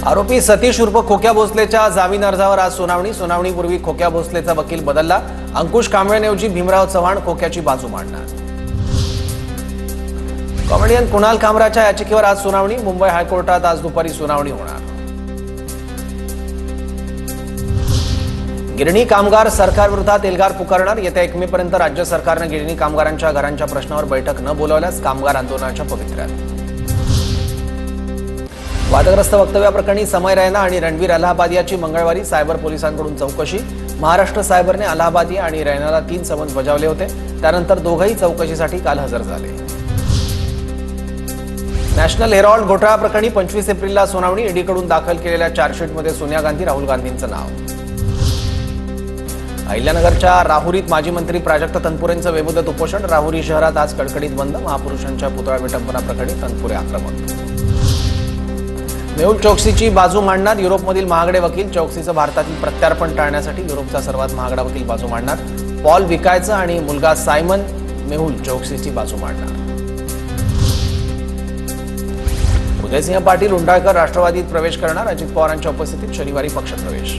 आरोपी सतीश उर्फ खोक्या भोसलेच्या जामीन अर्जावर आज सुनावणीपूर्वी खोक्या भोसलेचा वकील बदलला। अंकुश कांबळेंऐवजी भीमराव चव्हाण खोक्याची बाजू मांडणार। कॉमेडियन कुणाल कामराच्या याचिकेवर आज सुनावणी। मुंबई हायकोर्टात आज दुपारी सुनावणी होणार। गिरणी कामगार सरकारविरोधात एल्गार पुकारणार। येत्या 1 मेपर्यंत राज्य सरकारने गिरणी कामगारांच्या घरांच्या प्रश्नावर बैठक न बोलावल्यास कामगार आंदोलनाच्या पवित्र्यात। वादग्रस्त वक्तव्याप्रकरणी समय रैना आणि रणवीर अलाहाबादियाची मंगळवारी सायबर पोलिसांकडून चौकशी। महाराष्ट्र सायबरने अलाहाबादिया आणि रैनाला 3 समन्स बजावले होते। त्यानंतर दोघंही चौकशीसाठी काल हजर झाले। नॅशनल हेरॉल्ड घोटाळा प्रकरणी 25 एप्रिलला सुनावणी। ईडीकडून दाखल केलेल्या चार्जशीटमध्ये सोनिया गांधी, राहुल गांधींचं नाव। अहिल्यानगरच्या राहुरीत माजी मंत्री प्राजक्त तनपुरेंचं बेमुदत उपोषण। राहुरी शहरात आज कडकडीत बंद। महापुरुषांच्या पुतळा विटंबना प्रकरणी तनपुरे आक्रमक। मेहुल चोक्सीची बाजू मांडणार। युरोपमधील महागडे वकील चोक्सीचं भारतातील प्रत्यार्पण टाळण्यासाठी युरोपचा सर्वात महागडा वकील बाजू मांडणार। पॉल विकायचं आणि मुलगा सायमन मेहुल चोक्सीची बाजू मांडणार। उदयसिंह पाटील उंडाळकर राष्ट्रवादीत प्रवेश करणार। अजित पवारांच्या उपस्थितीत शनिवारी पक्षप्रवेश।